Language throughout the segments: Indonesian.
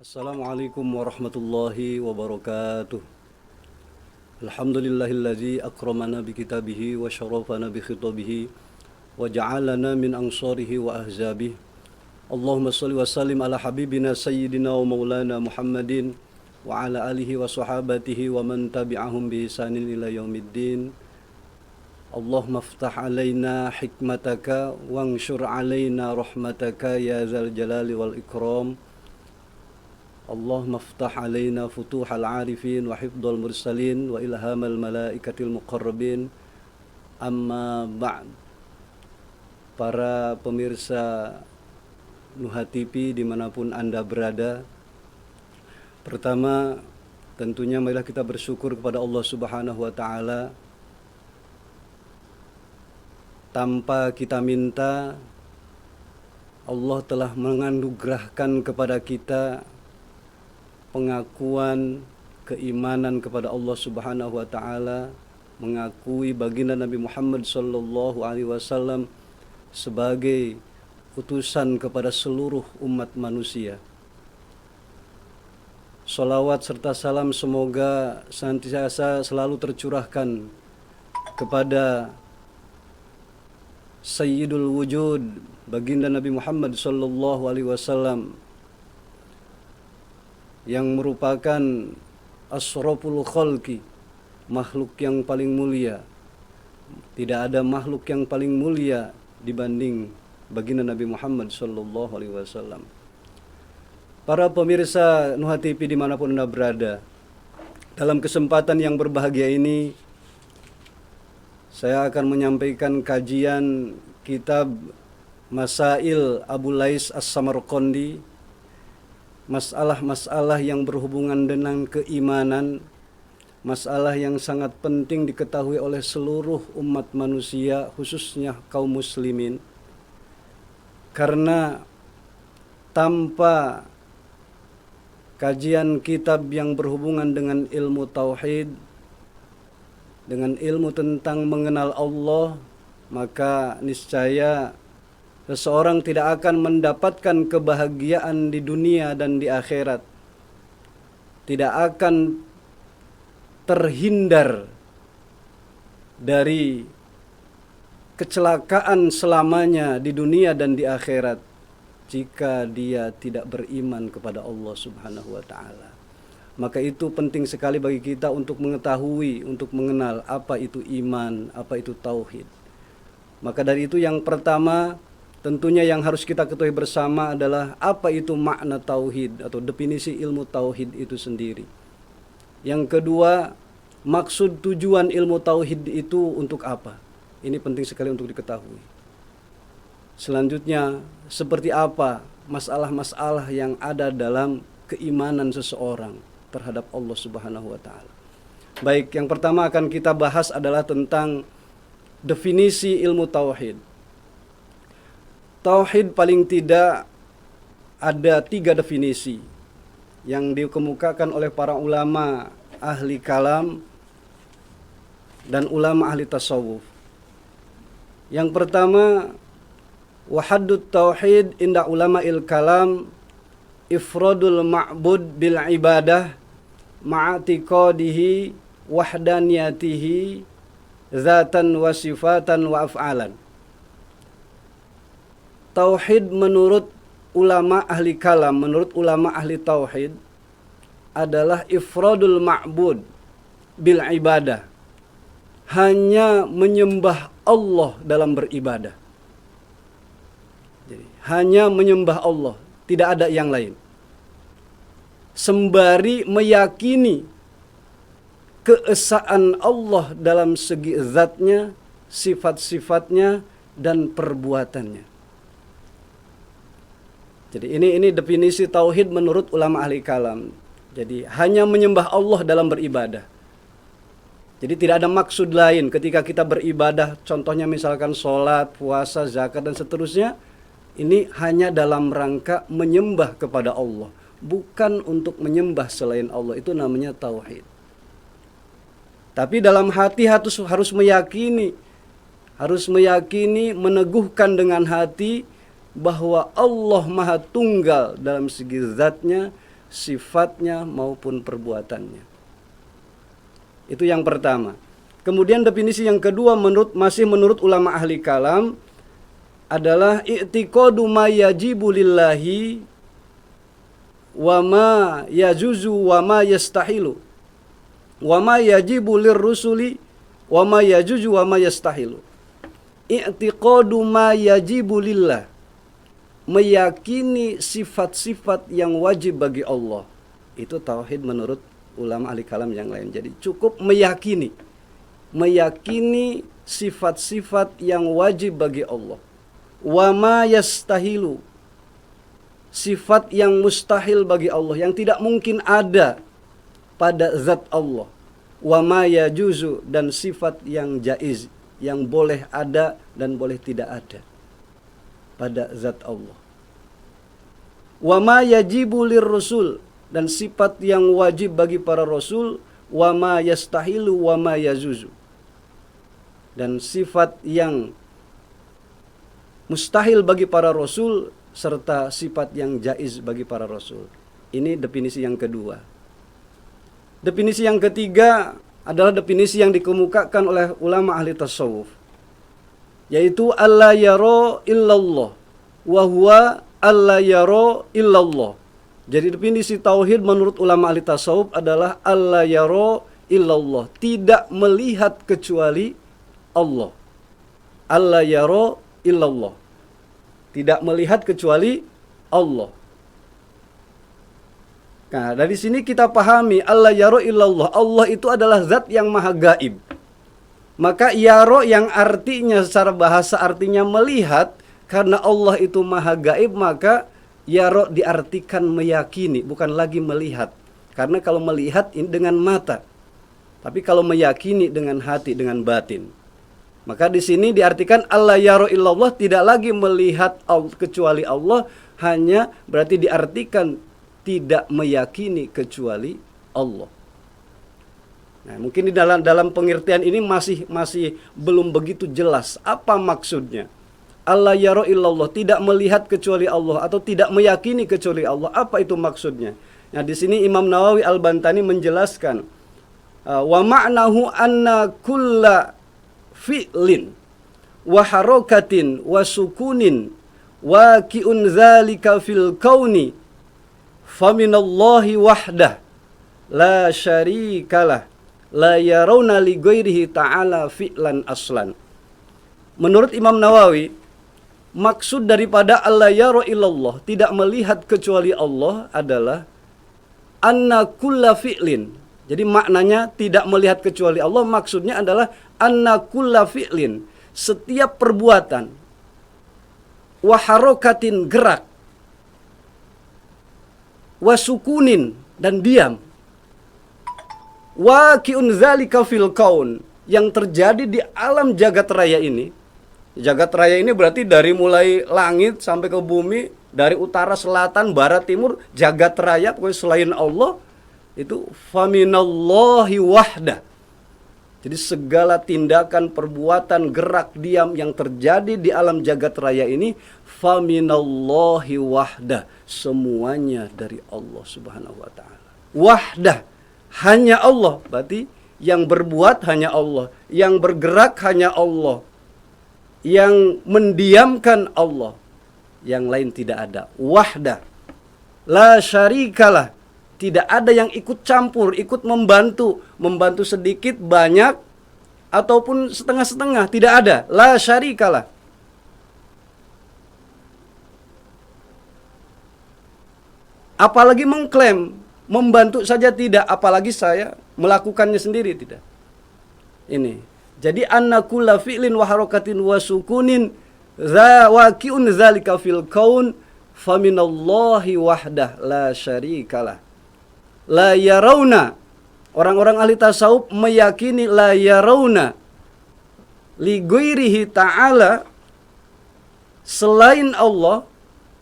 Assalamualaikum warahmatullahi wabarakatuh. Alhamdulillahilladzi akramana bi kitabihi wa syarafana bi khitabihi wa ja'alana min ansarihi wa ahzabihi. Allahumma shalli wa sallim ala habibina sayyidina wa maulana Muhammadin wa ala alihi wa sahabatihi wa man tabi'ahum bi ihsanin ila yaumiddin. Allahumma iftah alaina hikmataka wanshur alaina rahmataka ya dzal jalali wal ikram. Allahumma iftah alaina futuhal arifin wa hifdzal mursalin wa ilhamal malaikatil muqarrabin. Amma ba'd. Para pemirsa Nuha TV dimanapun Anda berada, pertama tentunya marilah kita bersyukur kepada Allah Subhanahu wa Ta'ala. Tanpa kita minta, Allah telah menganugerahkan kepada kita pengakuan keimanan kepada Allah Subhanahu wa Ta'ala, mengakui baginda Nabi Muhammad sallallahu alaihi wasallam sebagai utusan kepada seluruh umat manusia. Salawat serta salam semoga senantiasa selalu tercurahkan kepada Sayyidul Wujud, baginda Nabi Muhammad sallallahu alaihi wasallam, yang merupakan asraful khalqi, makhluk yang paling mulia. Tidak ada makhluk yang paling mulia dibanding baginda Nabi Muhammad sallallahu alaihi wasallam. Para pemirsa Nuha TV dimanapun Anda berada, dalam kesempatan yang berbahagia ini saya akan menyampaikan kajian kitab Masail Abu Lais As-Samarqandi, masalah-masalah yang berhubungan dengan keimanan, masalah yang sangat penting diketahui oleh seluruh umat manusia, khususnya kaum muslimin. Karena tanpa kajian kitab yang berhubungan dengan ilmu tauhid, dengan ilmu tentang mengenal Allah, maka niscaya seseorang tidak akan mendapatkan kebahagiaan di dunia dan di akhirat. Tidak akan terhindar dari kecelakaan selamanya di dunia dan di akhirat jika dia tidak beriman kepada Allah Subhanahu wa Ta'ala. Maka itu penting sekali bagi kita untuk mengetahui, untuk mengenal apa itu iman, apa itu tauhid. Maka dari itu yang pertama tentunya yang harus kita ketahui bersama adalah apa itu makna tauhid atau definisi ilmu tauhid itu sendiri. Yang kedua, maksud tujuan ilmu tauhid itu untuk apa? Ini penting sekali untuk diketahui. Selanjutnya, seperti apa masalah-masalah yang ada dalam keimanan seseorang terhadap Allah Subhanahu wa Ta'ala. Baik, yang pertama akan kita bahas adalah tentang definisi ilmu tauhid. Tauhid paling tidak ada 3 definisi yang dikemukakan oleh para ulama ahli kalam dan ulama ahli tasawuf. Yang pertama, wahaddut tauhid inda ulama il kalam ifradul ma'bud bil ibadah ma'atiqadihi wahdaniyatihi zatan wa sifatan wa af'alan. Tauhid menurut ulama ahli kalam, menurut ulama ahli tauhid adalah ifradul ma'bud bil ibadah, hanya menyembah Allah dalam beribadah. Jadi, hanya menyembah Allah, tidak ada yang lain. Sembari meyakini keesaan Allah dalam segi zatnya, sifat-sifatnya, dan perbuatannya. Jadi ini definisi tauhid menurut ulama ahli kalam. Jadi hanya menyembah Allah dalam beribadah. Jadi tidak ada maksud lain ketika kita beribadah, contohnya misalkan sholat, puasa, zakat, dan seterusnya. Ini hanya dalam rangka menyembah kepada Allah, bukan untuk menyembah selain Allah. Itu namanya tauhid. Tapi dalam hati harus meyakini, meneguhkan dengan hati bahwa Allah Maha Tunggal dalam segi zatnya, sifatnya maupun perbuatannya. Itu yang pertama. Kemudian definisi yang kedua masih menurut ulama ahli kalam adalah i'tiqadu ma yajibu lillahi wa ma yajuzu wa ma yastahilu wa ma yajibu lirrusuli wa ma yajuzu wa ma yastahilu. I'tiqadu ma yajibu lillah, meyakini sifat-sifat yang wajib bagi Allah. Itu tauhid menurut ulama ahli kalam yang lain. Jadi cukup meyakini sifat-sifat yang wajib bagi Allah. Wa ma yastahilu, sifat yang mustahil bagi Allah, yang tidak mungkin ada pada zat Allah. Wa ma yajuzu, dan sifat yang jaiz, yang boleh ada dan boleh tidak ada pada zat Allah. Wa ma yajibu lirrusul, dan sifat yang wajib bagi para rasul. Wa ma yastahilu wa ma yajuzu, dan sifat yang mustahil bagi para rasul serta sifat yang jaiz bagi para rasul. Ini definisi yang kedua. Definisi yang ketiga adalah definisi yang dikemukakan oleh ulama ahli tasawuf, yaitu alla yara illallah wa huwa alla yara illallah. Jadi definisi tauhid menurut ulama ahli tasawuf adalah alla yara illallah, tidak melihat kecuali Allah. Alla yara illallah, tidak melihat kecuali Allah. Nah, dari sini kita pahami alla yara illallah, Allah itu adalah zat yang maha gaib. Maka yara yang artinya secara bahasa artinya melihat, karena Allah itu maha gaib, maka yara diartikan meyakini, bukan lagi melihat. Karena kalau melihat ini dengan mata, tapi kalau meyakini dengan hati, dengan batin. Maka di sini diartikan alla yara illallah, tidak lagi melihat kecuali Allah, hanya berarti diartikan tidak meyakini kecuali Allah. Nah, mungkin di dalam pengertian ini masih belum begitu jelas apa maksudnya. Alla yara illallah, tidak melihat kecuali Allah atau tidak meyakini kecuali Allah. Apa itu maksudnya? Nah, di sini Imam Nawawi Al-Bantani menjelaskan wa ma'nahu anna kulla fi'lin wa harakatin wa sukunin waqi'un dzalika fil kauni faminallahi wahdah la syarikalah la yarawna li ghairihi ta'ala fi'lan aslan. Menurut Imam Nawawi, maksud daripada alla yara illallah, tidak melihat kecuali Allah, adalah anna kulla fi'lin. Jadi maknanya tidak melihat kecuali Allah, maksudnya adalah anna kulla fi'lin, setiap perbuatan, wa harokatin gerak, wa sukunin dan diam, waqi'un dzalika fil kaun, yang terjadi di alam jagat raya ini. Jagat raya ini berarti dari mulai langit sampai ke bumi, dari utara, selatan, barat, timur, jagat raya pokoknya selain Allah itu faminallahi wahdah. Jadi segala tindakan, perbuatan, gerak, diam yang terjadi di alam jagat raya ini faminallahi wahdah, semuanya dari Allah Subhanahu wa taala. Wahdah, hanya Allah, berarti yang berbuat hanya Allah, yang bergerak hanya Allah, yang mendiamkan Allah, yang lain tidak ada. Wahdah, la syarikalah, tidak ada yang ikut campur, ikut membantu sedikit, banyak, ataupun setengah-setengah, tidak ada. La syarikalah. Apalagi mengklaim, membantu saja tidak, apalagi saya melakukannya sendiri, tidak. Ini. Jadi anna kulla fi'lin wa harakatin wa sukunin waqi'un dzalika fil kaun faminallahi wahdah la syarikalah. La yarawna, orang-orang ahli tasawuf meyakini la yarawna li ghairihi ta'ala, selain Allah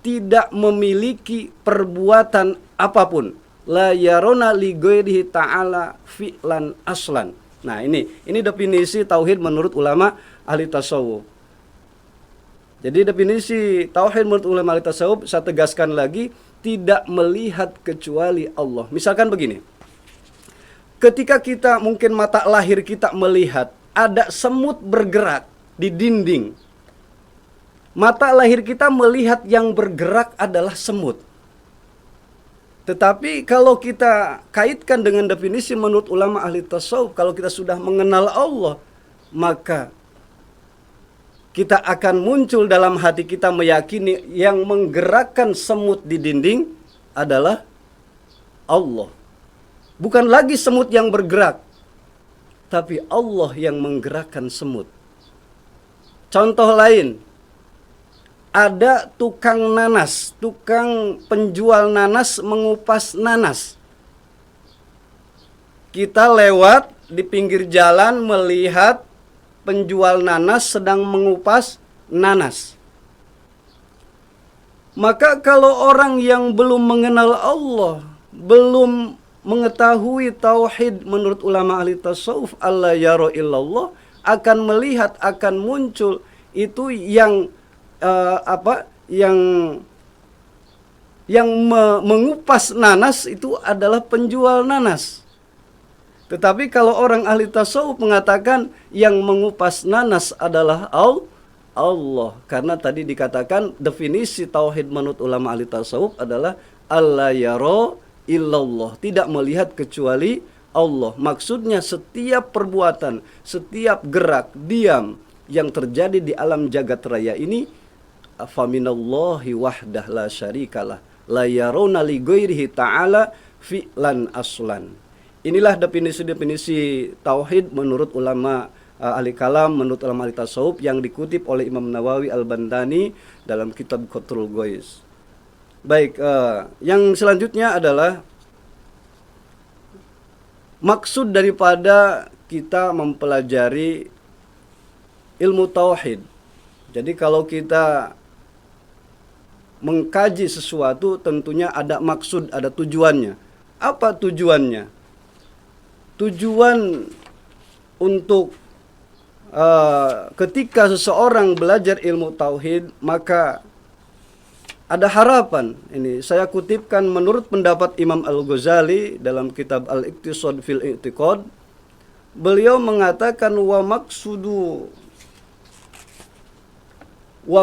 tidak memiliki perbuatan apapun. La yarawna li ghairihi ta'ala fi'lan aslan. Nah, ini definisi tauhid menurut ulama ahli tasawuf. Jadi definisi tauhid menurut ulama tasawuf, saya tegaskan lagi, tidak melihat kecuali Allah. Misalkan begini, ketika kita mungkin mata lahir kita melihat ada semut bergerak di dinding, mata lahir kita melihat yang bergerak adalah semut. Tetapi kalau kita kaitkan dengan definisi menurut ulama ahli tasawuf, kalau kita sudah mengenal Allah, maka kita akan muncul dalam hati kita meyakini yang menggerakkan semut di dinding adalah Allah. Bukan lagi semut yang bergerak, tapi Allah yang menggerakkan semut. Contoh lain, ada tukang nanas, tukang penjual nanas mengupas nanas. Kita lewat di pinggir jalan melihat penjual nanas sedang mengupas nanas. Maka kalau orang yang belum mengenal Allah, belum mengetahui tauhid menurut ulama ahli tasawuf, alla yara illallah, akan melihat, akan muncul itu yang mengupas nanas itu adalah penjual nanas. Tetapi kalau orang ahli tasawuf mengatakan yang mengupas nanas adalah Allah. Karena tadi dikatakan definisi tauhid menurut ulama ahli tasawuf adalah alla yara illallah, tidak melihat kecuali Allah. Maksudnya setiap perbuatan, setiap gerak, diam yang terjadi di alam jagat raya ini, faminallahi wahdah la syarikalah, la yaruna li ghairihi ta'ala fi'lan aslan. Inilah definisi-definisi tauhid menurut ulama ahli kalam, menurut ulama ahli tasawuf yang dikutip oleh Imam Nawawi Al-Bantani dalam kitab Qatrul Ghais. Baik, yang selanjutnya adalah maksud daripada kita mempelajari ilmu tauhid. Jadi kalau kita mengkaji sesuatu tentunya ada maksud, ada tujuannya. Apa tujuannya? Tujuan untuk ketika seseorang belajar ilmu tauhid, maka ada harapan. Ini saya kutipkan menurut pendapat Imam Al-Ghazali dalam kitab Al-Iqtisad fil I'tiqad. Beliau mengatakan wa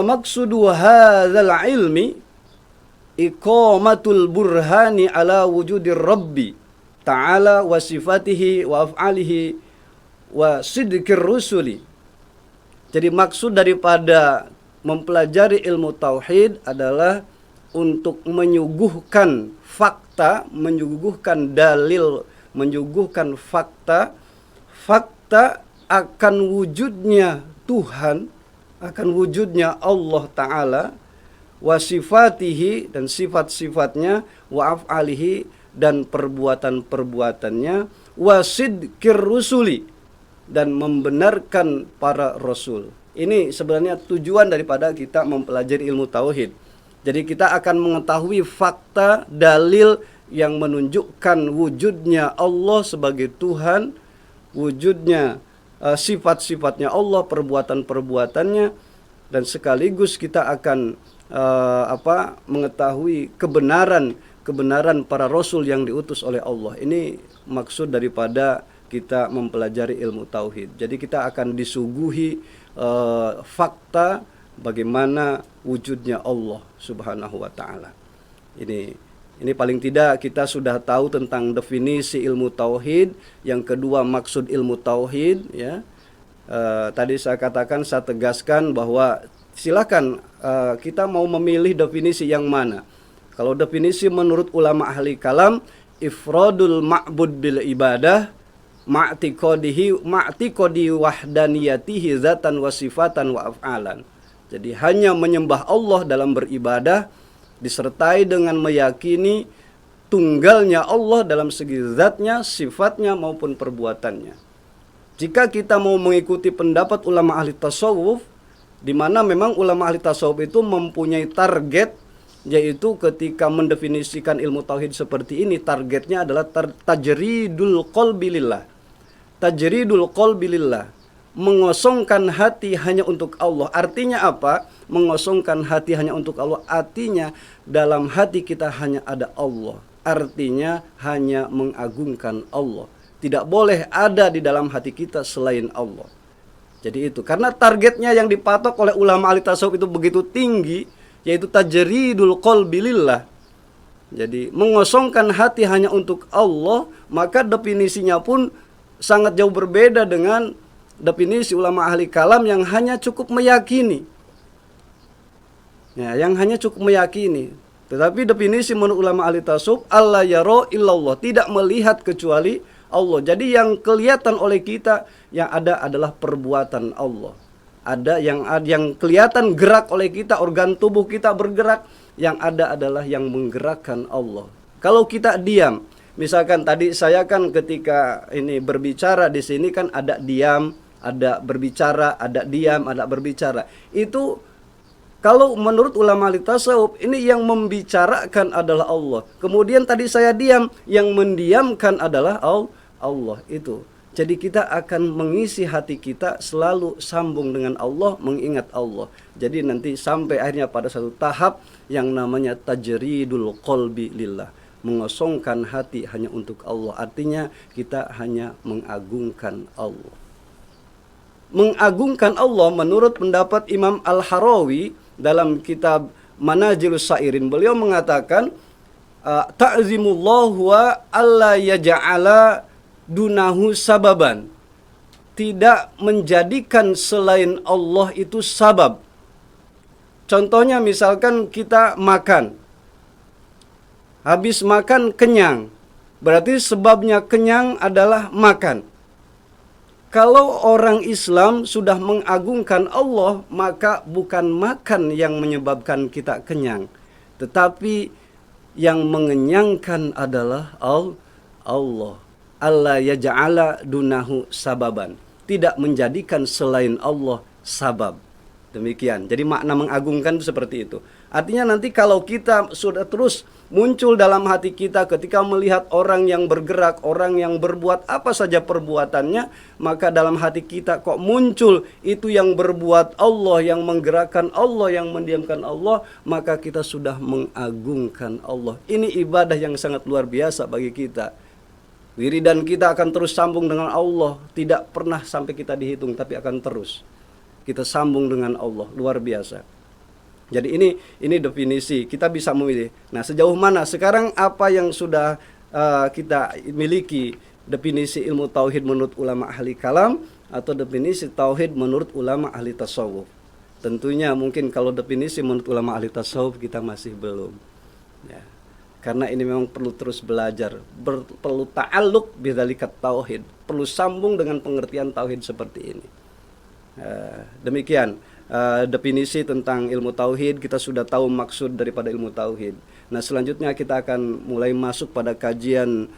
maksudu hadzal ilmi iqamatul burhani ala wujudir rabbi ta'ala wa sifatihi wa af'alihi wa sidqir rusuli. Jadi maksud daripada mempelajari ilmu tauhid adalah untuk menyuguhkan fakta, menyuguhkan dalil, menyuguhkan fakta akan wujudnya Tuhan, akan wujudnya Allah Ta'ala, wa sifatihi, dan sifat-sifatnya, wa af'alihi, dan perbuatan-perbuatannya, wa sidqir rusuli, dan membenarkan para rasul. Ini sebenarnya tujuan daripada kita mempelajari ilmu tauhid. Jadi kita akan mengetahui fakta, dalil yang menunjukkan wujudnya Allah sebagai Tuhan, wujudnya sifat-sifatnya Allah, perbuatan-perbuatannya, dan sekaligus kita akan mengetahui kebenaran para rasul yang diutus oleh Allah. Ini maksud daripada kita mempelajari ilmu tauhid. Jadi kita akan disuguhi fakta bagaimana wujudnya Allah Subhanahu wa taala. Ini paling tidak kita sudah tahu tentang definisi ilmu tauhid. Yang kedua, maksud ilmu tauhid, ya. Tadi saya katakan, saya tegaskan bahwa silakan kita mau memilih definisi yang mana. Kalau definisi menurut ulama ahli kalam, ifradul ma'bud bil ibadah ma'tiqadi wahdaniyatihi zatan wa sifatan wa af'alan. Jadi hanya menyembah Allah dalam beribadah disertai dengan meyakini tunggalnya Allah dalam segi zatnya, sifatnya maupun perbuatannya. Jika kita mau mengikuti pendapat ulama ahli tasawuf, di mana memang ulama ahli tasawuf itu mempunyai target, yaitu ketika mendefinisikan ilmu tauhid seperti ini, targetnya adalah tajridul qalbi lillah. Tajridul qalbi lillah, mengosongkan hati hanya untuk Allah. Artinya apa? Mengosongkan hati hanya untuk Allah, artinya dalam hati kita hanya ada Allah. Artinya hanya mengagungkan Allah. Tidak boleh ada di dalam hati kita selain Allah. Jadi itu, karena targetnya yang dipatok oleh ulama ahli tasawuf itu begitu tinggi, yaitu tajridul qalbi lillah. Jadi mengosongkan hati hanya untuk Allah, maka definisinya pun sangat jauh berbeda dengan definisi ulama ahli kalam yang hanya cukup meyakini. Ya, yang hanya cukup meyakini. Tetapi definisi menurut ulama ahli tasawuf, alla yara illallah, tidak melihat kecuali Allah. Jadi yang kelihatan oleh kita yang ada adalah perbuatan Allah. Ada yang kelihatan gerak oleh kita, organ tubuh kita bergerak, yang ada adalah yang menggerakkan Allah. Kalau kita diam, misalkan tadi saya kan ketika ini berbicara di sini kan ada diam, ada berbicara, ada diam, ada berbicara. Itu kalau menurut ulama ahli tasawuf, ini yang membicarakan adalah Allah. Kemudian tadi saya diam, yang mendiamkan adalah Allah itu. Jadi kita akan mengisi hati kita selalu sambung dengan Allah, mengingat Allah. Jadi nanti sampai akhirnya pada satu tahap yang namanya tajridul qalbi lillah, mengosongkan hati hanya untuk Allah. Artinya kita hanya mengagungkan Allah. Mengagungkan Allah menurut pendapat Imam Al-Harawi dalam kitab Manajilus Sairin, beliau mengatakan ta'zimullah wa alla yaj'ala dunahu sababan, tidak menjadikan selain Allah itu sabab. Contohnya misalkan kita makan, habis makan kenyang, berarti sebabnya kenyang adalah makan. Kalau orang Islam sudah mengagungkan Allah, maka bukan makan yang menyebabkan kita kenyang, tetapi yang mengenyangkan adalah Allah. Allah yaj'ala dunahu sababan, tidak menjadikan selain Allah sabab. Demikian. Jadi makna mengagungkan itu seperti itu. Artinya nanti kalau kita sudah terus muncul dalam hati kita ketika melihat orang yang bergerak, orang yang berbuat apa saja perbuatannya, maka dalam hati kita kok muncul itu yang berbuat Allah, yang menggerakkan Allah, yang mendiamkan Allah, maka kita sudah mengagungkan Allah. Ini ibadah yang sangat luar biasa bagi kita. Wiridan kita akan terus sambung dengan Allah, tidak pernah sampai kita dihitung, tapi akan terus kita sambung dengan Allah, luar biasa. Jadi ini definisi, kita bisa memilih. Nah, sejauh mana sekarang apa yang sudah kita miliki, definisi ilmu tauhid menurut ulama ahli kalam atau definisi tauhid menurut ulama ahli tasawuf. Tentunya mungkin kalau definisi menurut ulama ahli tasawuf kita masih belum. Ya. Karena ini memang perlu terus belajar, perlu ta'alluq bidzalikat tauhid, perlu sambung dengan pengertian tauhid seperti ini. Demikian definisi tentang ilmu tauhid, kita sudah tahu maksud daripada ilmu tauhid. Nah, selanjutnya kita akan mulai masuk pada kajian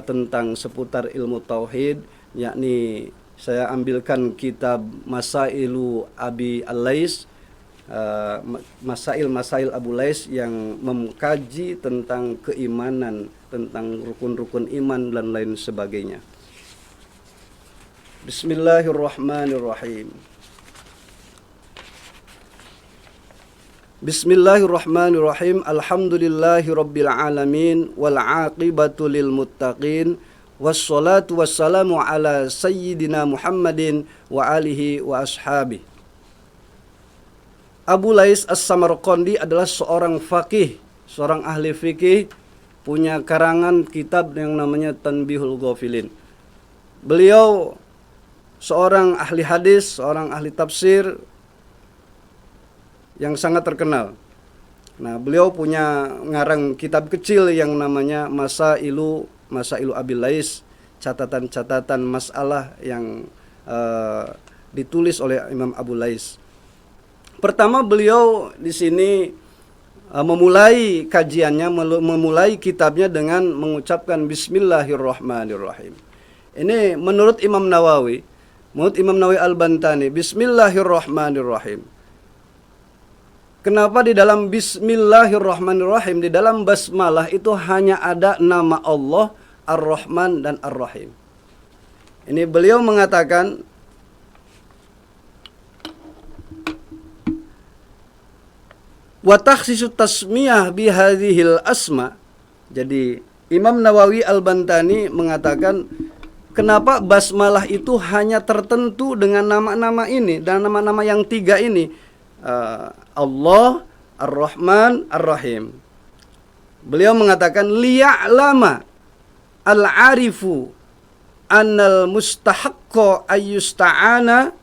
tentang seputar ilmu tauhid, yakni saya ambilkan kitab Masailu Abi Al-Lais, Masail Abu Lais yang mengkaji tentang keimanan, tentang rukun-rukun iman dan lain sebagainya. Bismillahirrahmanirrahim. Bismillahirrahmanirrahim. Alhamdulillahirabbil alamin wal aqibatu lil muttaqin wassalatu wassalamu ala sayyidina Muhammadin wa alihi wa ashabihi. Abu Lais As-Samarqandi adalah seorang faqih, seorang ahli fikih, punya karangan kitab yang namanya Tanbihul Ghafilin. Beliau seorang ahli hadis, seorang ahli tafsir yang sangat terkenal. Nah, beliau punya ngarang kitab kecil yang namanya Masailu Abi Lais, catatan-catatan masalah yang ditulis oleh Imam Abu Lais. Pertama beliau di sini memulai kajiannya, memulai kitabnya dengan mengucapkan Bismillahirrahmanirrahim. Ini menurut Imam Nawawi, menurut Imam Nawawi Al-Bantani, Bismillahirrahmanirrahim. Kenapa di dalam Bismillahirrahmanirrahim, di dalam basmalah itu hanya ada nama Allah, Ar-Rahman dan Ar-Rahim. Ini beliau mengatakan Wa takhsisu tasmiyah bihadhil asma. Jadi Imam Nawawi Al-Bantani mengatakan kenapa basmalah itu hanya tertentu dengan nama-nama ini dan nama-nama yang tiga ini, Allah, Ar-Rahman, Ar-Rahim. Beliau mengatakan liya'lama al-arifu annal mustahaqqo ayyusta'ana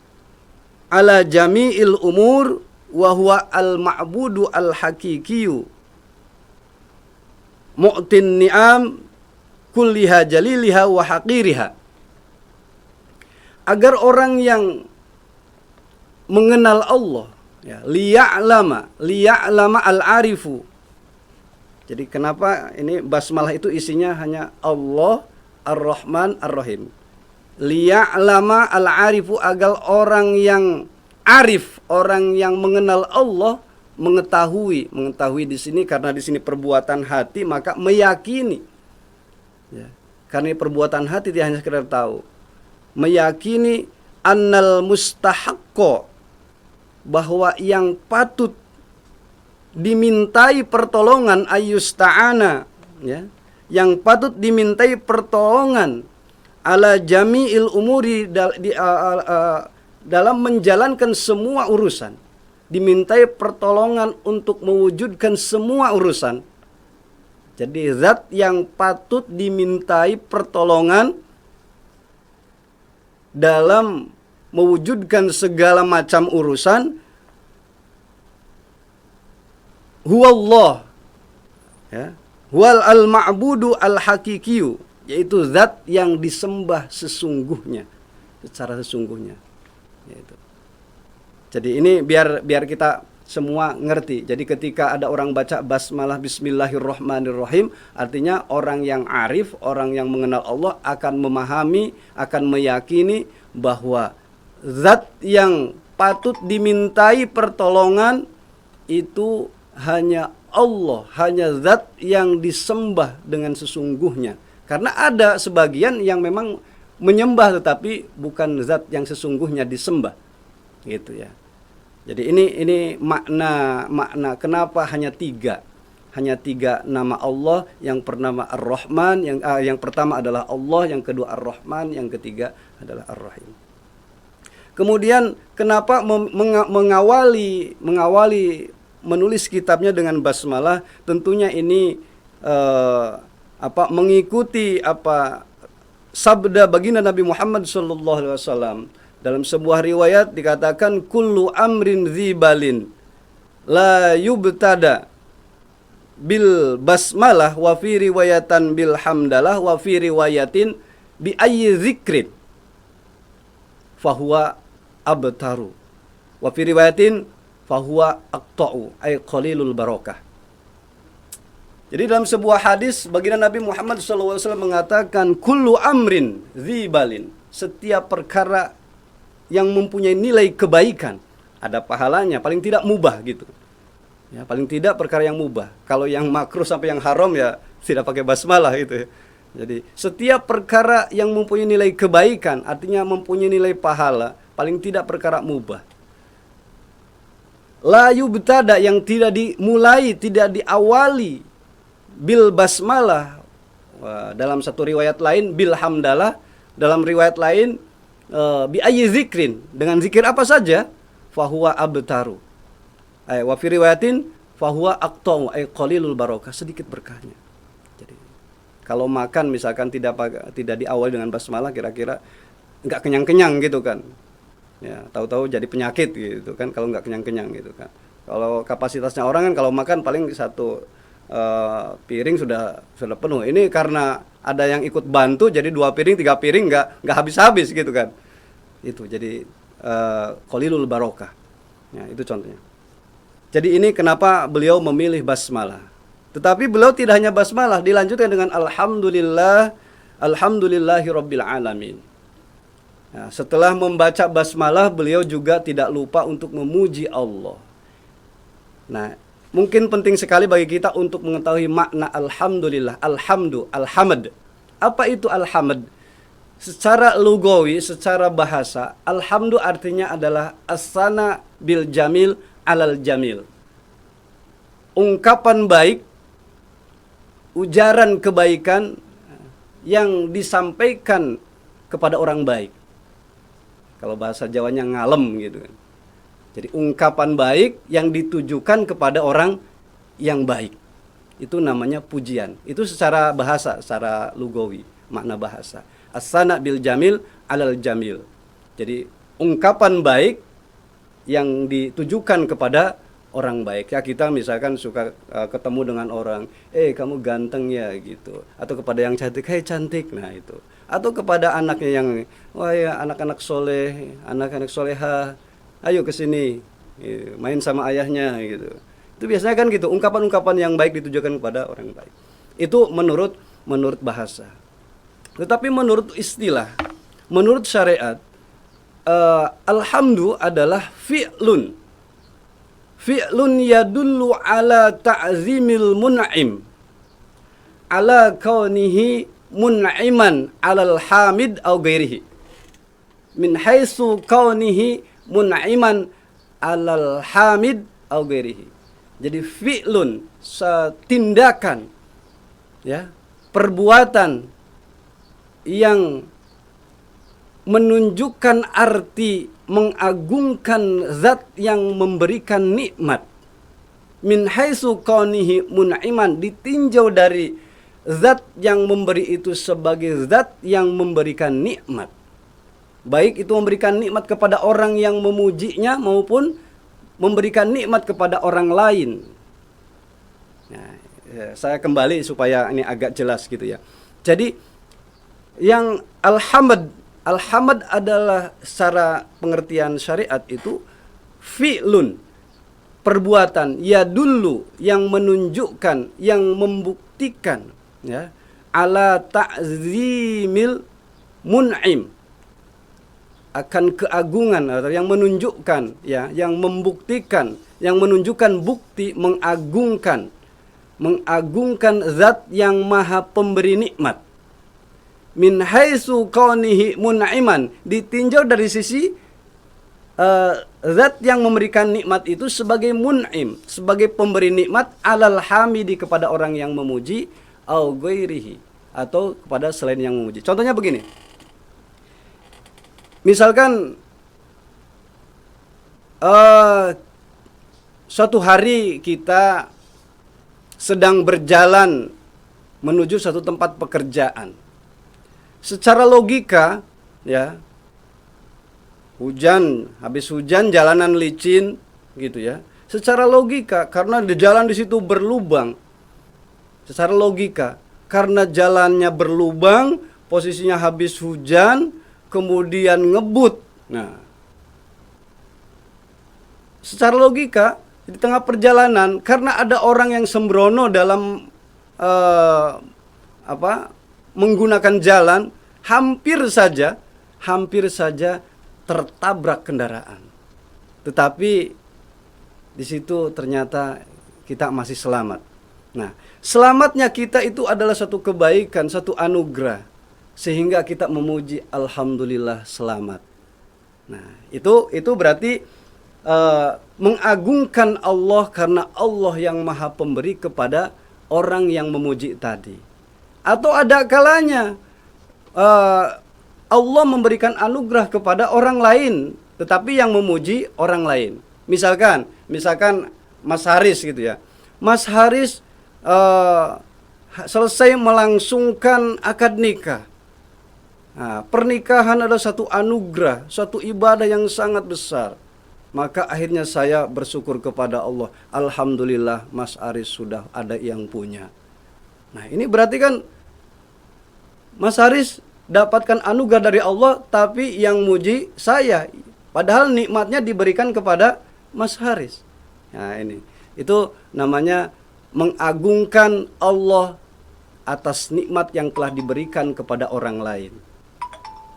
ala jami'il umur wa huwa al-ma'budu al-haqiqiyu mu'tin ni'am kulliha jaliliha wa haqiriha. Agar orang yang mengenal Allah, ya, liya'lama al-arifu. Jadi kenapa ini basmalah itu isinya hanya Allah, Ar-Rahman, Ar-Rahim. Liya'lama al-arifu, agar orang yang arif, orang yang mengenal Allah, mengetahui di sini karena di sini perbuatan hati, maka meyakini. Ya, karena perbuatan hati dia hanya sekedar tahu. Meyakini annal mustahaqqo, bahwa yang patut dimintai pertolongan ayyusta'ana, ya, yang patut dimintai pertolongan ala jami'il umuri, dalam menjalankan semua urusan, dimintai pertolongan untuk mewujudkan semua urusan. Jadi zat yang patut dimintai pertolongan dalam mewujudkan segala macam urusan, huwallah, ya, huwal al-ma'budu al-haqiqiyu, yaitu zat yang disembah sesungguhnya, secara sesungguhnya. Yaitu. Jadi ini biar kita semua ngerti. Jadi ketika ada orang baca basmalah bismillahirrahmanirrahim, artinya orang yang arif, orang yang mengenal Allah akan memahami, akan meyakini bahwa zat yang patut dimintai pertolongan itu hanya Allah, hanya zat yang disembah dengan sesungguhnya. Karena ada sebagian yang memang menyembah tetapi bukan zat yang sesungguhnya disembah. Gitu ya. Jadi ini makna kenapa hanya tiga nama Allah. Yang pertama Ar-Rahman, yang pertama adalah Allah, yang kedua Ar-Rahman, yang ketiga adalah Ar-Rahim. Kemudian kenapa mengawali menulis kitabnya dengan basmalah? Tentunya ini mengikuti sabda baginda Nabi Muhammad SAW. Dalam sebuah riwayat dikatakan kullu amrin dzibalin la yubtada bil basmalah, wa fi riwayatan bil hamdalah, wa fi riwayatin bi ayyi dzikrin fahuwa abtaru, wa fi riwayatin fahuwa aqta'u ay qalilul barakah. Jadi dalam sebuah hadis baginda Nabi Muhammad SAW mengatakan kullu amrin dzibalin, setiap perkara yang mempunyai nilai kebaikan, ada pahalanya, paling tidak mubah gitu. Ya, paling tidak perkara yang mubah. Kalau yang makruh sampai yang haram ya tidak pakai basmalah gitu ya. Jadi setiap perkara yang mempunyai nilai kebaikan, artinya mempunyai nilai pahala, paling tidak perkara mubah. La yubtada, yang tidak dimulai, tidak diawali bil basmalah. Dalam satu riwayat lain bil hamdalah, dalam riwayat lain bi ayyi zikrin, dengan zikir apa saja, fahuwa abtaru ay wa fi riwayatin fahuwa aqta'u ay qalilul barakah, sedikit berkahnya. Jadi kalau makan misalkan tidak diawali dengan basmalah, kira-kira enggak kenyang-kenyang gitu kan. Ya, tahu-tahu jadi penyakit gitu kan kalau enggak kenyang-kenyang gitu kan. Kalau kapasitasnya orang kan kalau makan paling satu piring sudah penuh. Ini karena ada yang ikut bantu jadi 2 piring 3 piring nggak habis-habis gitu kan. Itu jadi qalilul barokah. Ya, itu contohnya. Jadi ini kenapa beliau memilih basmalah. Tetapi beliau tidak hanya basmalah, dilanjutkan dengan alhamdulillahi rabbil alamin. Nah, setelah membaca basmalah beliau juga tidak lupa untuk memuji Allah. Nah, mungkin penting sekali bagi kita untuk mengetahui makna alhamdulillah, alhamd. Apa itu alhamd? Secara lugawi, secara bahasa, alhamdu artinya adalah as-sana bil jamil alal jamil. ungkapan baik, ujaran kebaikan yang disampaikan kepada orang baik. Kalau bahasa Jawanya ngalem gitu kan. Jadi ungkapan baik yang ditujukan kepada orang yang baik. Itu namanya pujian. Itu secara bahasa, secara lugawi, makna bahasa. As-sana bil jamil alal jamil. Jadi ungkapan baik yang ditujukan kepada orang baik. Ya kita misalkan suka ketemu dengan orang, kamu ganteng ya gitu. Atau kepada yang cantik, cantik. Nah itu. Atau kepada anaknya yang, wah ya anak-anak soleh, anak-anak soleha, ayo ke sini, main sama ayahnya gitu. Itu biasanya kan gitu, ungkapan-ungkapan yang baik ditujukan kepada orang baik. Itu menurut bahasa. Tetapi menurut istilah, menurut syariat, alhamdu adalah fi'lun. Fi'lun yadullu ala ta'zimil mun'im, ala kaunihi mun'iman alal hamid au ghairihi. Min haitsu kaunihi mun'iman alal hamid au ghairihi. Jadi fi'lun, tindakan, ya, perbuatan yang menunjukkan arti mengagungkan zat yang memberikan nikmat. Min haitsu kaunihi mun'iman, ditinjau dari zat yang memberi itu sebagai zat yang memberikan nikmat. Baik itu memberikan nikmat kepada orang yang memujinya maupun memberikan nikmat kepada orang lain. Nah, saya kembali supaya ini agak jelas gitu ya. Jadi yang alhamd adalah secara pengertian syariat itu fi'lun, perbuatan, ya dulu, yang menunjukkan, yang membuktikan, ya, ala ta'zimil mun'im, akan keagungan, atau yang menunjukkan, ya, yang membuktikan, yang menunjukkan bukti mengagungkan zat yang maha pemberi nikmat. Min haitsu kaunihi mun'iman, ditinjau dari sisi zat yang memberikan nikmat itu sebagai mun'im, sebagai pemberi nikmat, alal hamidi, kepada orang yang memuji, au ghairihi, atau kepada selain yang memuji. Contohnya begini. Misalkan suatu hari kita sedang berjalan menuju satu tempat pekerjaan. Secara logika, ya, habis hujan jalanan licin gitu ya. Secara logika, karena di jalan di situ berlubang. Secara logika, karena jalannya berlubang, posisinya habis hujan, kemudian ngebut. Nah, secara logika di tengah perjalanan, karena ada orang yang sembrono dalam menggunakan jalan, hampir saja tertabrak kendaraan. Tetapi di situ ternyata kita masih selamat. Nah, selamatnya kita itu adalah satu kebaikan, satu anugerah, sehingga kita memuji alhamdulillah selamat. Nah, itu berarti mengagungkan Allah, karena Allah yang maha pemberi kepada orang yang memuji tadi. Atau ada kalanya Allah memberikan anugerah kepada orang lain, tetapi yang memuji orang lain. Misalkan Mas Haris gitu ya. Mas Haris selesai melangsungkan akad nikah. Nah, pernikahan adalah satu anugerah, satu ibadah yang sangat besar. Maka akhirnya saya bersyukur kepada Allah. Alhamdulillah Mas Haris sudah ada yang punya. Nah, ini berarti kan Mas Haris dapatkan anugerah dari Allah, tapi yang muji saya. Padahal nikmatnya diberikan kepada Mas Haris. Nah, itu namanya mengagungkan Allah atas nikmat yang telah diberikan kepada orang lain.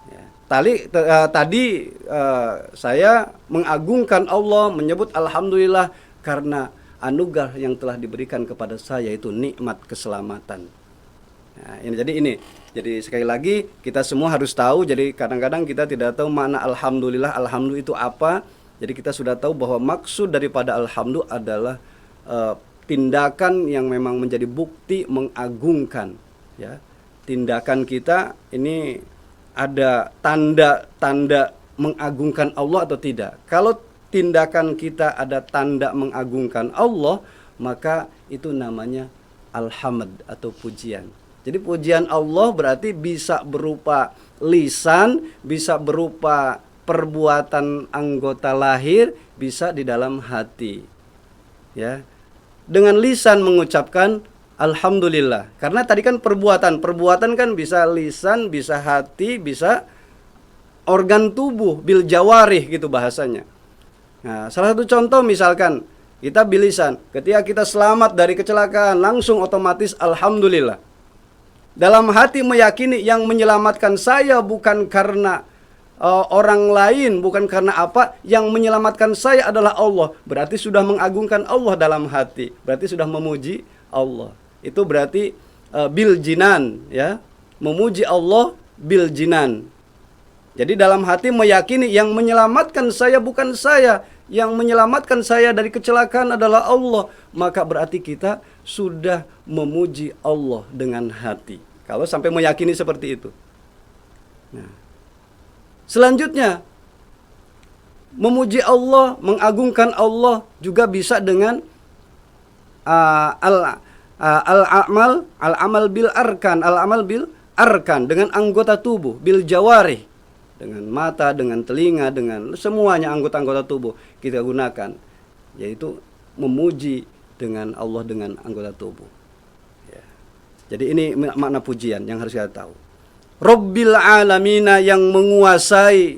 Ya. Tadi saya mengagungkan Allah, menyebut alhamdulillah karena anugerah yang telah diberikan kepada saya, itu nikmat keselamatan. Nah, jadi sekali lagi kita semua harus tahu. Jadi kadang-kadang kita tidak tahu makna alhamdulillah itu apa. Jadi kita sudah tahu bahwa maksud daripada alhamdulillah adalah tindakan yang memang menjadi bukti mengagungkan, ya. Tindakan kita ini ada tanda-tanda mengagungkan Allah atau tidak. Kalau tindakan kita ada tanda mengagungkan Allah, maka itu namanya alhamd atau pujian. Jadi pujian Allah berarti bisa berupa lisan, bisa berupa perbuatan anggota lahir, bisa di dalam hati. Ya. Dengan lisan mengucapkan alhamdulillah. Karena tadi kan perbuatan kan bisa lisan, bisa hati, bisa organ tubuh, bil jawarih gitu bahasanya. Nah, salah satu contoh misalkan kita bilisan, ketika kita selamat dari kecelakaan langsung otomatis alhamdulillah. Dalam hati meyakini yang menyelamatkan saya bukan karena orang lain, bukan karena apa, yang menyelamatkan saya adalah Allah. Berarti sudah mengagungkan Allah dalam hati, berarti sudah memuji Allah. Itu berarti bil jinan, ya, memuji Allah bil jinan. Jadi dalam hati meyakini yang menyelamatkan saya bukan saya, yang menyelamatkan saya dari kecelakaan adalah Allah, maka berarti kita sudah memuji Allah dengan hati. Kalau sampai meyakini seperti itu. Nah, selanjutnya, memuji Allah, mengagungkan Allah juga bisa dengan al-amal bil arkan, dengan anggota tubuh, bil jawarih, dengan mata, dengan telinga, dengan semuanya anggota-anggota tubuh kita gunakan, yaitu memuji dengan Allah dengan anggota tubuh. Ya. Jadi ini makna pujian yang harus kita tahu. Rabbil alamina, yang menguasai,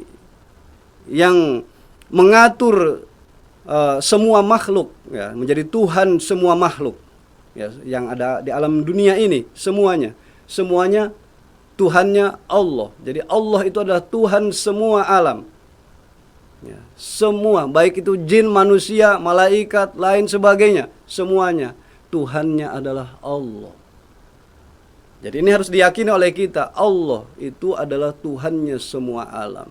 yang mengatur semua makhluk, ya, menjadi Tuhan semua makhluk, ya, yang ada di alam dunia ini, semuanya Tuhannya Allah. Jadi Allah itu adalah Tuhan semua alam, ya, semua, baik itu jin, manusia, malaikat, lain sebagainya, semuanya Tuhannya adalah Allah. Jadi ini harus diyakini oleh kita, Allah itu adalah Tuhannya semua alam.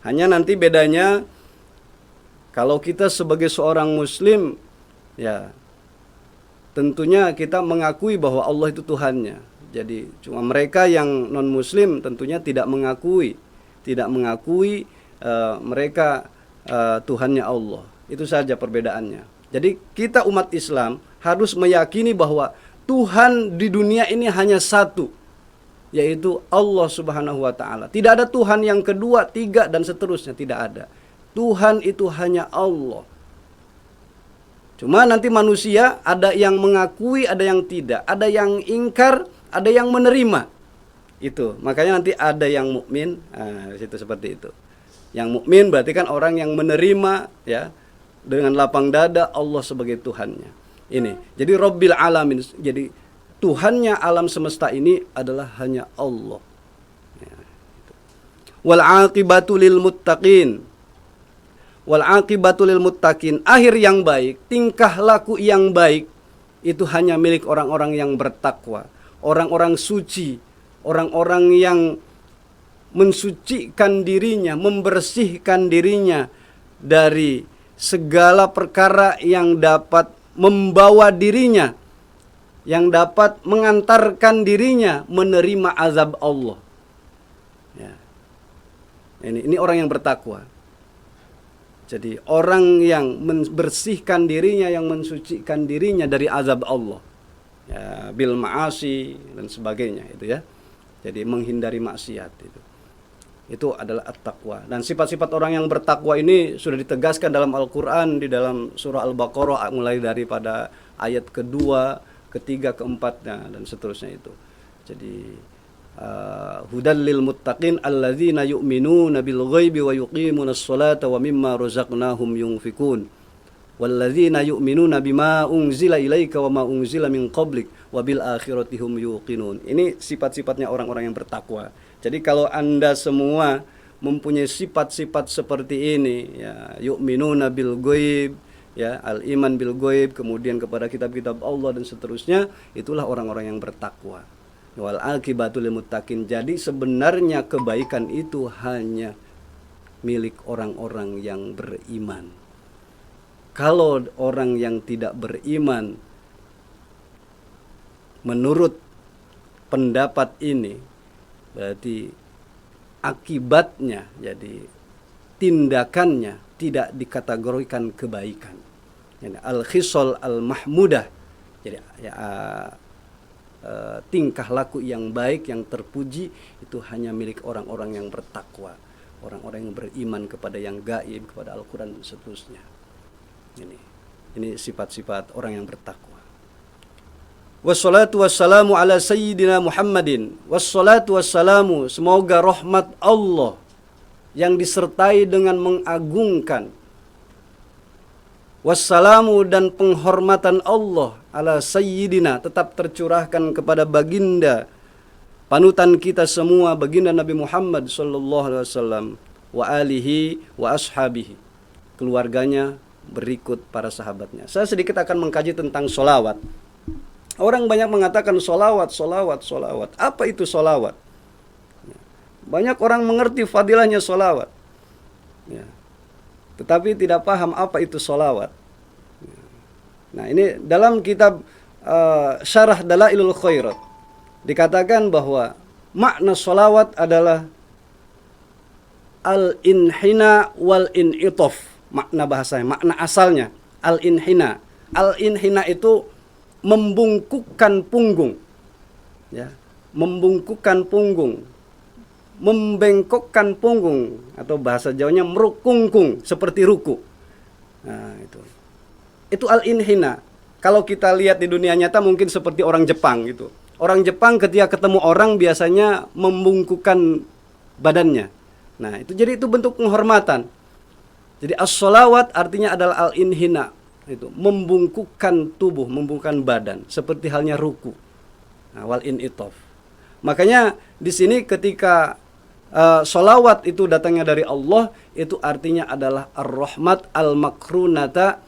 Hanya nanti bedanya, kalau kita sebagai seorang muslim, ya tentunya kita mengakui bahwa Allah itu Tuhannya. Jadi cuma mereka yang non muslim tentunya tidak mengakui mereka Tuhannya Allah. Itu saja perbedaannya. Jadi kita umat Islam harus meyakini bahwa Tuhan di dunia ini hanya satu, yaitu Allah Subhanahu wa ta'ala. Tidak ada Tuhan yang kedua, tiga, dan seterusnya, tidak ada. Tuhan itu hanya Allah. Cuma nanti manusia ada yang mengakui, ada yang tidak, ada yang ingkar, ada yang menerima. Itu makanya nanti ada yang mukmin, situ seperti itu. Yang mukmin berarti kan orang yang menerima, ya, dengan lapang dada Allah sebagai Tuhannya. Ini. Jadi Rabbil alamin, jadi Tuhannya alam semesta ini adalah hanya Allah. Ya, gitu. Wal aqibatu lil muttaqin. Wal aqibatu lil muttaqin, akhir yang baik, tingkah laku yang baik itu hanya milik orang-orang yang bertakwa, orang-orang suci, orang-orang yang mensucikan dirinya, membersihkan dirinya dari segala perkara yang dapat membawa dirinya, yang dapat mengantarkan dirinya menerima azab Allah. Ya. Ini orang yang bertakwa. Jadi orang yang membersihkan dirinya, yang mensucikan dirinya dari azab Allah, ya, bil ma'asi dan sebagainya, itu ya. Jadi menghindari maksiat itu adalah at-taqwa. Dan sifat-sifat orang yang bertakwa ini sudah ditegaskan dalam Al-Qur'an, di dalam surah Al-Baqarah, mulai daripada ayat kedua, ketiga, keempatnya dan seterusnya itu. Jadi hudal lil muttaqin alladzina yu'minuna bil ghaibi wa yuqimunas sholata wa mimma razaqnahum yunfikun walladzina yu'minuna bima unzila ilaika wa ma unzila min qablik wa bil akhirati hum yuqinun. Ini sifat-sifatnya orang-orang yang bertakwa. Jadi kalau Anda semua mempunyai sifat-sifat seperti ini, ya, yu'minuna bil ghaib, ya, al-iman bil ghaib, kemudian kepada kitab-kitab Allah dan seterusnya, itulah orang-orang yang bertakwa. Wal aqibatu lil muttaqin. Jadi sebenarnya kebaikan itu hanya milik orang-orang yang beriman. Kalau orang yang tidak beriman menurut pendapat ini berarti akibatnya, jadi tindakannya tidak dikategorikan kebaikan. Yani al-khisal al-mahmudah, jadi tingkah laku yang baik, yang terpuji itu hanya milik orang-orang yang bertakwa, orang-orang yang beriman kepada yang gaib, kepada Al-Quran dan seterusnya. Ini sifat-sifat orang yang bertakwa. Wassalatu wassalamu ala sayyidina Muhammadin. Wassalatu wassalamu, semoga rahmat Allah yang disertai dengan mengagungkan, wassalamu dan penghormatan Allah ala sayyidina tetap tercurahkan kepada baginda panutan kita semua, baginda Nabi Muhammad sallallahu alaihi wasallam, wa alihi wa ashabihi, keluarganya berikut para sahabatnya. Saya sedikit akan mengkaji tentang solawat. Orang banyak mengatakan solawat. Apa itu solawat? Banyak orang mengerti fadilahnya solawat, tetapi tidak paham apa itu solawat. Nah, ini dalam kitab Syarah Dalailul Khairat dikatakan bahwa makna solawat adalah al-inhina wal-in'itof. Makna bahasanya, makna asalnya al-inhina. Al-inhina itu membungkukkan punggung, ya, membungkukkan punggung, membengkokkan punggung, atau bahasa Jawanya merukungkung seperti ruku. Nah, itu al-inhina. Kalau kita lihat di dunia nyata mungkin seperti orang Jepang gitu. Orang Jepang ketika ketemu orang biasanya membungkukkan badannya. Nah, jadi itu bentuk penghormatan. Jadi as-sholawat artinya adalah al-inhina, itu membungkukkan tubuh, membungkukkan badan seperti halnya ruku. Nah, wal in'itof. Makanya di sini ketika sholawat itu datangnya dari Allah, itu artinya adalah ar-rahmat al-makrunata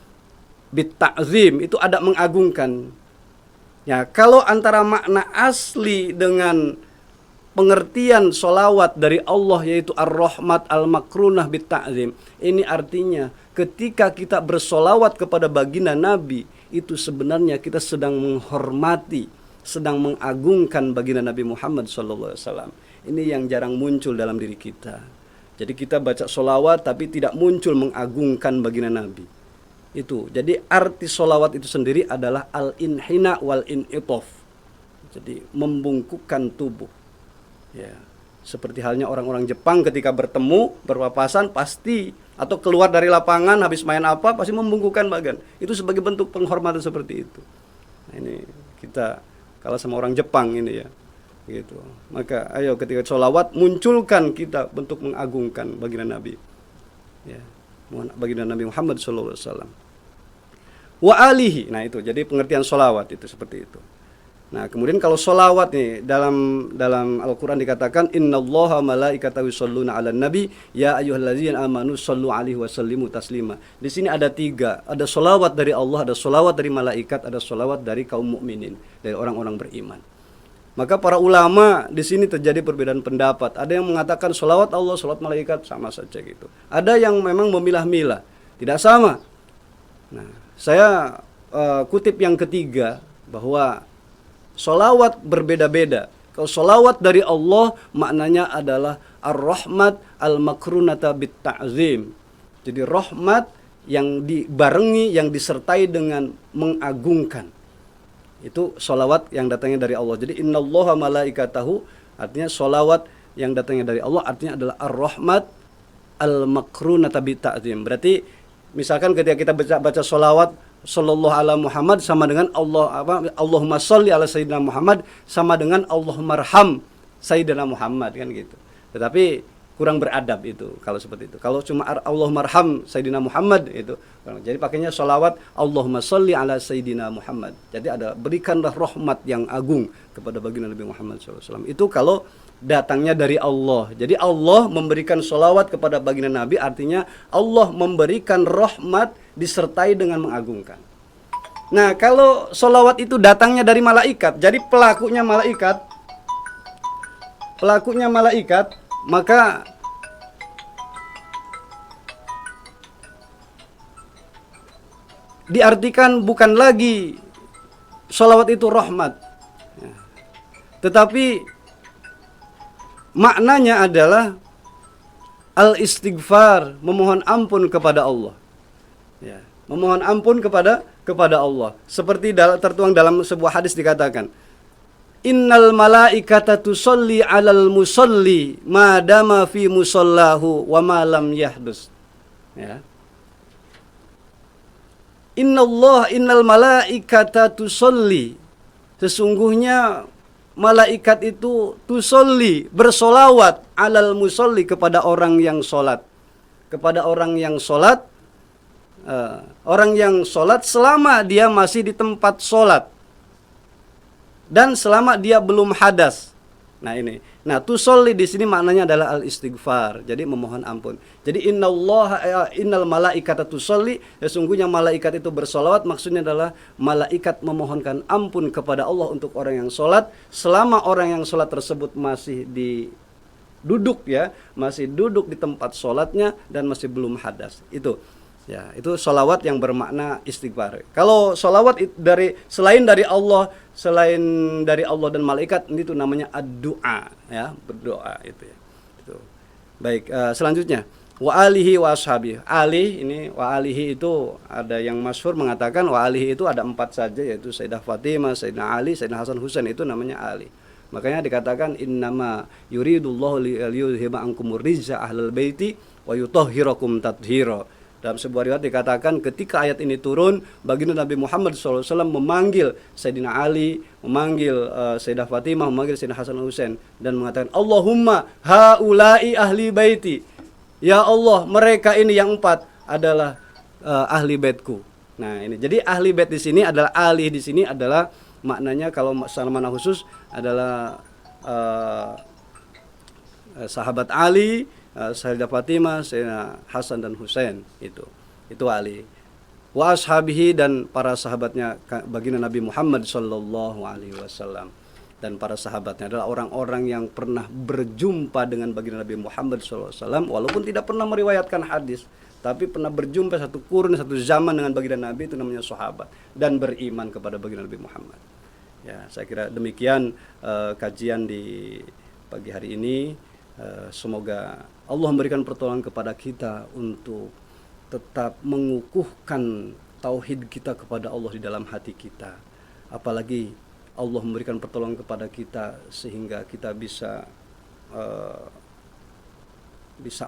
bit-ta'zim, itu ada mengagungkan. Ya, kalau antara makna asli dengan pengertian sholawat dari Allah yaitu ar-rahmat al-makrunah bit-ta'zim, ini artinya ketika kita bersolawat kepada baginda Nabi, itu sebenarnya kita sedang menghormati, sedang mengagungkan baginda Nabi Muhammad SAW. Ini yang jarang muncul dalam diri kita. Jadi kita baca solawat tapi tidak muncul mengagungkan baginda Nabi. Itu. Jadi arti solawat itu sendiri adalah al-inhina wal-in'itof. Jadi membungkukkan tubuh. Ya. Seperti halnya orang-orang Jepang ketika bertemu, berpapasan pasti, atau keluar dari lapangan habis main apa pasti membungkukkan badan. Itu sebagai bentuk penghormatan seperti itu. Nah, ini kita kalah sama orang Jepang ini ya. Gitu. Maka ayo ketika sholawat munculkan kita bentuk mengagungkan baginda Nabi. Ya. Baginda Nabi Muhammad SAW. Wa alihi. Nah itu jadi pengertian sholawat itu seperti itu. Nah kemudian kalau sholawat nih dalam Al-Quran dikatakan innallaha malaikatahu yusholluna 'alan nabi ya ayyuhalladzina amanu shollu 'alaihi wa sallimu taslima. Di sini ada 3, ada sholawat dari Allah, ada sholawat dari malaikat, ada sholawat dari kaum mukminin, dari orang-orang beriman. Maka para ulama di sini terjadi perbedaan pendapat. Ada yang mengatakan sholawat Allah, sholawat malaikat sama saja gitu. Ada yang memang memilah-milah, tidak sama. Nah, saya kutip yang ketiga bahwa sholawat berbeda-beda. Kalau sholawat dari Allah maknanya adalah ar-rahmat al-makrunata bit-ta'zim. Jadi rahmat yang dibarengi, yang disertai dengan mengagungkan. Itu sholawat yang datangnya dari Allah. Jadi innallaha malaikatahu artinya sholawat yang datangnya dari Allah artinya adalah ar-rahmat al-makrunata bit-ta'zim. Berarti misalkan ketika kita baca sholawat sallallahu ala Muhammad sama dengan Allahumma sholli ala sayyidina Muhammad sama dengan Allahumma arham sayyidina Muhammad kan gitu. Tetapi kurang beradab itu kalau seperti itu. Kalau cuma Allahumma arham sayyidina Muhammad itu. Jadi pakainya sholawat Allahumma sholli ala sayyidina Muhammad. Jadi ada berikanlah rahmat yang agung kepada baginda Nabi Muhammad SAW. Itu kalau datangnya dari Allah. Jadi Allah memberikan sholawat kepada baginda Nabi artinya Allah memberikan rahmat disertai dengan mengagungkan. Nah kalau sholawat itu datangnya dari malaikat, jadi pelakunya malaikat, maka diartikan bukan lagi sholawat itu rahmat, Tetapi maknanya adalah al-istighfar, memohon ampun kepada Allah. Ya, memohon ampun kepada Allah. Seperti tertuang dalam sebuah hadis dikatakan, innal malaikata tusolli 'alal musolli madama fi musallahu wa ma lam yahdus. Ya. Innal malaikata tusolli, sesungguhnya malaikat itu tusolli, bersolawat, 'alal musolli, kepada orang yang sholat. Kepada orang yang sholat, orang yang sholat selama dia masih di tempat sholat dan selama dia belum hadas. Nah ini, nah tusolli di sini maknanya adalah al-istighfar, jadi memohon ampun. Jadi innal malaikata tusolli, sesungguhnya malaikat itu bersolawat, maksudnya adalah malaikat memohonkan ampun kepada Allah untuk orang yang sholat selama orang yang sholat tersebut masih duduk, ya, masih duduk di tempat sholatnya dan masih belum hadas. Itu, ya, itu sholawat yang bermakna istighfar. Kalau sholawat selain dari Allah dan malaikat, itu namanya ad-du'a, ya, berdoa itu, ya. Itu. Baik, selanjutnya wa alihi wa ashabihi. Ali ini, wa alihi itu ada yang masyhur mengatakan wa alihi itu ada 4 saja, yaitu Sayyidah Fatimah, Sayyidina Ali, Sayyidina Hasan Husain, itu namanya Ali. Makanya dikatakan innama yuridullahu liyudhiba ankumur rijza ahlal baiti wa yutahhirakum tathira. Dalam sebuah riwayat dikatakan ketika ayat ini turun, baginda Nabi Muhammad SAW memanggil Sayyidina Ali, memanggil Sayyidah Fatimah, memanggil Sayyidina Hasan Husain, dan mengatakan, Allahumma haula'i ahli baiti. Ya Allah, mereka ini yang 4 adalah ahli baitku. Nah ini, jadi ahli bait di sini adalah, ali di sini adalah maknanya kalau secara makna khusus adalah sahabat Ali, Sayyidah Fatimah, Sayyidina Hasan dan Husain, itu Ali. Wa ashabihi, dan para sahabatnya baginda Nabi Muhammad sallallahu alaihi wasallam. Dan para sahabatnya adalah orang-orang yang pernah berjumpa dengan baginda Nabi Muhammad sallallahu alaihi wasallam, walaupun tidak pernah meriwayatkan hadis, tapi pernah berjumpa satu kurun, satu zaman dengan baginda Nabi, itu namanya sahabat, dan beriman kepada baginda Nabi Muhammad. Ya, saya kira demikian kajian di pagi hari ini. Semoga Allah memberikan pertolongan kepada kita untuk tetap mengukuhkan tauhid kita kepada Allah di dalam hati kita. Apalagi Allah memberikan pertolongan kepada kita sehingga kita bisa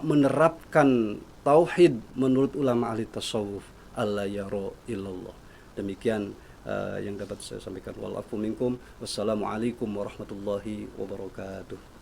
menerapkan tauhid menurut ulama ahli tasawuf, alla yara illallah. Demikian yang dapat saya sampaikan. Wal afu minkum. Wassalamualaikum warahmatullahi wabarakatuh.